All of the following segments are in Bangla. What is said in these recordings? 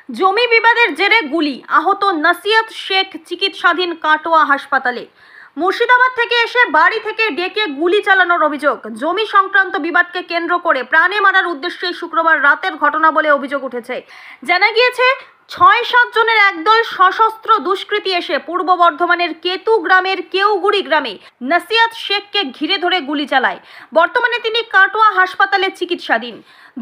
জমি বিবাদের জেরে গুলি, আহত নাসিয়াত শেখ চিকিৎসাধীন কাটোয়া হাসপাতালে। মুর্শিদাবাদ থেকে এসে বাড়ি থেকে ডেকে গুলি চালানোর অভিযোগ। জমি সংক্রান্ত বিবাদকে কেন্দ্র করে প্রাণে মারার উদ্দেশ্যে শুক্রবার রাতের ঘটনা বলে অভিযোগ উঠেছে। জানা গিয়েছে ৬-৭ জনের একদল সশস্ত্র দুষ্কৃতী এসে পূর্ব বর্ধমানের কেতু গ্রামের কেউগুড়ি গ্রামে নাসিয়াত শেখকে ঘিরে ধরে গুলি চালায়। বর্তমানে তিনি কাটোয়া হাসপাতালে চিকিৎসাধীন।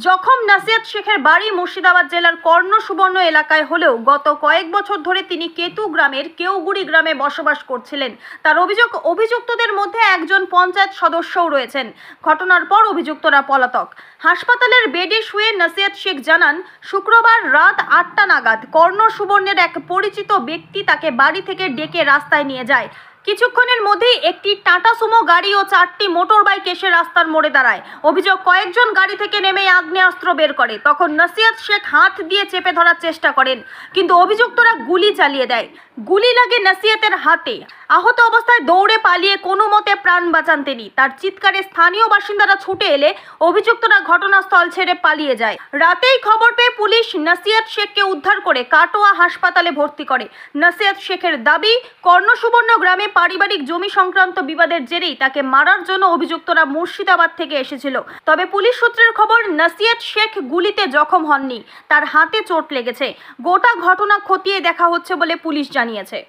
জখম নাসিয়াত শেখের বাড়ি মুর্শিদাবাদ জেলার কর্ণসুবর্ণ এলাকায় হলেও গত কয়েক বছর ধরে তিনি কেতু গ্রামের কেউগুড়ি গ্রামে বসবাস করছিলেন। তার অভিযোগ, অভিযুক্তদের মধ্যে একজন পঞ্চায়েত সদস্যও রয়েছেন। ঘটনার পর অভিযুক্তরা পলাতক। হাসপাতালের বেডে শুয়ে নাসিয়াত শেখ জানান, শুক্রবার রাত ৮টা নাগাদ কর্ণসুবর্ণের এক পরিচিত ব্যক্তি তাকে বাড়ি থেকে ডেকে রাস্তায় নিয়ে যায়। কিছুক্ষণের মধ্যেই একটি টাটা সুমো গাড়ি ও 4টি মোটর বাইক এসে রাস্তার মোড়ে দাঁড়ায়। অভিযোগ, কয়েকজন গাড়ি থেকে নেমে আগ্নেয়াস্ত্র বের করে। তখন নাসিয়াত শেখ হাত দিয়ে চেপে ধরার চেষ্টা করেন, কিন্তু অভিযুক্তরা গুলি চালিয়ে দেয়। গুলি লাগে নাসিয়াতের হাতে। আহত অবস্থায় দৌড়ে পালিয়ে কোনো মতে প্রাণ বাঁচান তিনি। তার চিৎকারে স্থানীয় বাসিন্দারা ছুটে এলে অভিযুক্তরা ঘটনাস্থল ছেড়ে পালিয়ে যায়। রাতেই খবর পেয়ে পুলিশ নাসিয়াত শেখকে উদ্ধার করে কাটোয়া হাসপাতালে ভর্তি করে। নাসিয়াত শেখের দাবি, কর্ণসুবর্ণ গ্রামে পারিবারিক জমি সংক্রান্ত বিবাদের জেরেই তাকে মারার জন্য অভিযুক্তরা মুর্শিদাবাদ থেকে এসেছিল। তবে পুলিশ সূত্রের খবর, নাসিয়াত শেখ গুলিতে জখম হননি, তার হাতে চোট লেগেছে। গোটা ঘটনা খতিয়ে দেখা হচ্ছে বলে পুলিশ জানিয়েছে।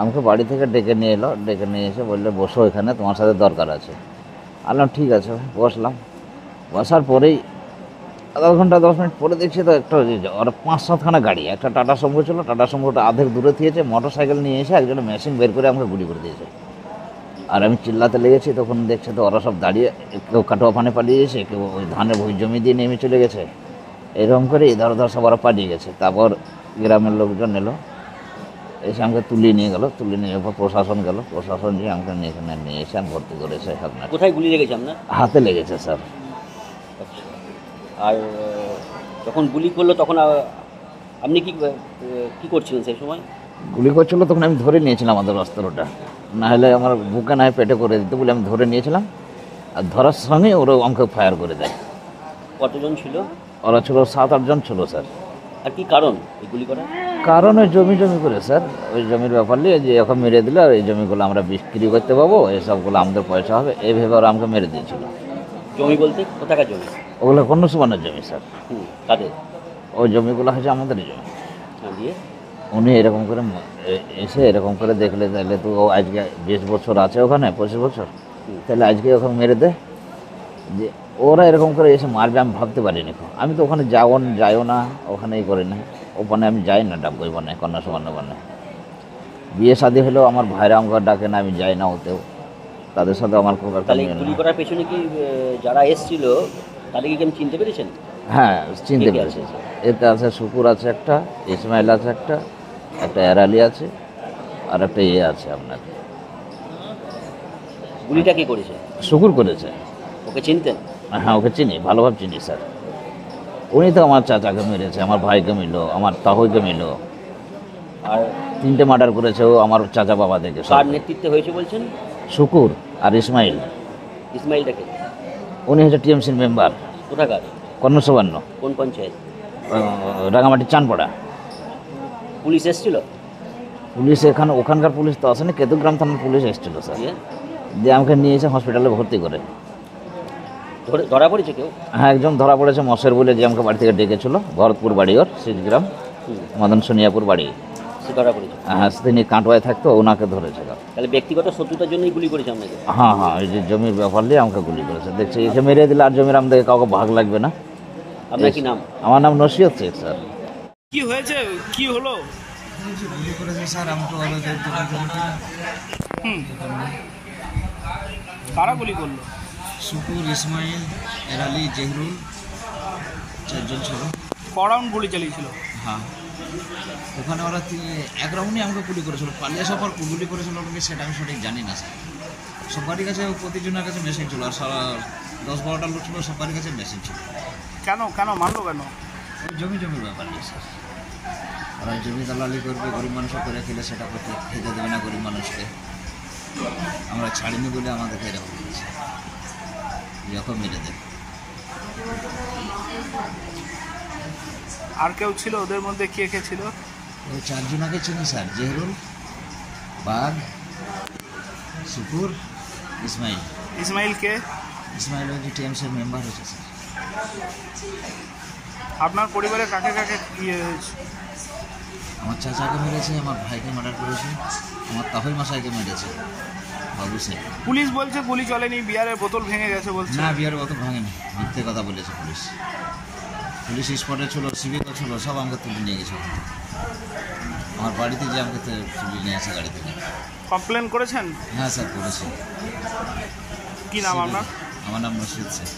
আমাকে বাড়ি থেকে ডেকে নিয়ে এলো, ডেকে নিয়ে এসে বললে বসো, এখানে তোমার সাথে দরকার আছে। বললাম ঠিক আছে, বসলাম। বসার পরেই আধা ঘন্টা 10 মিনিট পরে দেখছি তো একটা ওরা 5-7খানা গাড়ি, একটা টাটা সুমো ছিল, টাটা সুমোটা আধেক দূরে থিয়েছে, মোটর সাইকেল নিয়ে এসে একজন মেশিন বের করে আমাকে গুলি করে দিয়েছে। আর আমি চিল্লাতে লেগেছি, তখন দেখছে তো ওরা সব দাঁড়িয়ে, কেউ কাটোয়া ফানে পালিয়ে গেছে, কেউ ওই ধানের ভুঁই জমি দিয়ে নেমে চলে গেছে। এরকম করে ইধার উধার সব ওরা পালিয়ে গেছে। তারপর গ্রামের লোকজন এলো, এসে আমাকে তুলিয়ে নিয়ে গেল। তুলে নিয়ে পর প্রশাসন গেল, প্রশাসন দিয়ে আমাকে এখানে নিয়ে এসে আমি ভর্তি করেছে। আপনার কোথায় গুলি লেগেছে আপনার? হাতে লেগেছে স্যার। আর যখন গুলি করলো তখন আপনি কি করছিলেন সেই সময়? গুলি করছিল তখন আমি ধরে নিয়েছিলাম আমাদের অস্ত্রটা, না হলে আমার বুকে না পেটে করে দিতে বলে আমি ধরে নিয়েছিলাম। আর ধরার সঙ্গে ওরা আমাকে ফায়ার করে দেয়। কতজন ছিল? ওরা ছিল 7-8 জন ছিল স্যার। আর কি কারণ এই গুলি করার? কারণ ওই জমি করে স্যার, ওই জমির ব্যাপার নিয়ে যে এখন মেরে দিলে আর এই জমিগুলো আমরা বিক্রি করতে পাবো, এসবগুলো আমাদের পয়সা হবে, এই ভেবে ওরা আমাকে মেরে দিয়েছিল। জমি বলতে কোথাকার জমি? ওগুলো কর্ণসুবর্ণের জমি স্যার। কাদের? ওই জমিগুলো হচ্ছে আমাদেরই জমি। দিয়ে উনি এরকম করে এসে এরকম করে দেখলে, তাহলে তো ও আজকে 20 বছর আছে ওখানে, 25 বছর, তাহলে আজকে ওখানে মেরে দেয়। যে ওরা এরকম করে এসে মারবে আমি ভাবতে পারিনি। আমি তো ওখানে যাইও না, ওখানেই করি না, ওখানে আমি যাই না, ডাকবই বানায় কর্ণসুবর্ণ বানায়। বিয়ে শাদী হলেও আমার ভাইরা আমাকে ডাকে না, আমি যাই না ওতেও, তাদের সাথে আমার খুব একটা। তাহলে গুলি করার পেছনে কি যারা এসেছিল তাদেরকে কি আমি চিনতে পেরেছেন? হ্যাঁ, চিনতে পেরেছি। এতে আছে শুকুর আছে একটা, ইসমাইল আছে একটা এরালি আছে, আর একটা আছে আপনার। গুলিটা কি করেছে? শুকুর করেছে। ওকে চিনতেন? হ্যাঁ, ওকে চিনি, ভালোভাবে চিনি স্যার। উনি তো আমার চাচাকে মেরেছে, আমার ভাইকে মিলো, আমার তাহইকে মিলো, আর 3টে মার্ডার করেছে ও আমার চাচা বাবা থেকে। কার নেতৃত্বে হয়েছে বলছেন? শুকুর আর ইসমাইল। ইসমাইলটাকে? উনি হচ্ছে টিএমসির মেম্বার। কোথাকার? কর্ণসুবর্ণ। কোন পঞ্চায়েত? রাঙামাটি চানপাড়া। পুলিশ এসেছিল? পুলিশ ওখানকার পুলিশ তো আসেনি, কেতুগ্রাম থানার পুলিশ এসেছিল স্যার। দিয়ে আমাকে নিয়ে এসে হসপিটালে ভর্তি করে। ধরা পড়েছে কেউ? হ্যাঁ, একজন ধরা পড়েছে, মশের বলে, যে আমাকে বাড়ি থেকে ডেকেছিল। ভরতপুর বাড়ি ওর, শীতগ্রাম, মদন সোনিয়াপুর বাড়ি। সে ধরা পড়েছে? হ্যাঁ, তিনি কাটোয়ায় থাকতো, ওনাকে ধরেছিল। তাহলে ব্যক্তিগত শত্রুতার জন্যই গুলি করেছে আপনাকে? হ্যাঁ, এই যে জমির ব্যাপার নিয়ে আমাকে গুলি করেছে। দেখছি এসে মেরে দিলে আর জমির আমাদের কাউকে ভাগ লাগবে না। আপনার কি নাম? আমার নাম নসিহত শেখ স্যার। কি হয়েছে, কি হলো? গুলি করেছে স্যার, আমাকে কারা গুলি করলো? শুকুর, ইসমাইল, এরালি, জেহরুল, 4 জন ছিল। ক রাউন্ড গুলি চালিয়েছিল? হ্যাঁ, ওখানে ওরা এক রাউন্ডই আমাকে গুলি করেছিল। পালিয়ে সব গুলি করেছিল আমাকে, সেটা আমি সঠিক জানি না স্যার। সবারই কাছে, প্রতিজনের কাছে মেশিন ছিল, আর সারা 10-12টা লোক ছিল, সবারই কাছে মেশিন ছিল। কেন মারলো কেন? ওই জমির ব্যাপার নেই স্যার। ওরা জমি দালালি করবে, গরিব মানুষও করে খেলে, সেটা করতে খেতে দেবে না গরিব মানুষকে। আমরা ছাড়িনি বলে আমাদেরকে এরকম করেছে, যখন মেরে দেবে। আর কেউ ছিল ওদের মধ্যে? কে কে ছিল? ওই চারজনাকে চিনি স্যার, জেহরুল, বাঘ, শুকুর, ইসমাইল। ইসমাইল কে? ইসমাইল ওই যে টিএমসির মেম্বার হয়েছে স্যার। আপনার পরিবারে কাকে কাকে ইয়ে হয়েছে? আমার চাচাকে মেরেছে, আমার ভাইকে মার্ডার করেছে, আমার তাহই মশাইকে মেরেছে, বাবু সে। পুলিশ বলছে গুলি চলেনি, বিয়ারের বোতল ভেঙে গেছে বলছে। না, বিয়ার কত ভাঙেনি, মিথ্যে কথা বলেছে পুলিশ। পুলিশ স্পটে ছিল, সিভিকও ছিল, সব আমাকে তুলে নিয়ে গেছে। আমার বাড়িতে যে আমাকে তুলে নিয়ে আসে গাড়ি থেকে। কমপ্লেন করেছেন? হ্যাঁ স্যার, করেছি। কি নাম আপনার? আমার নাম রশিদ স্যার।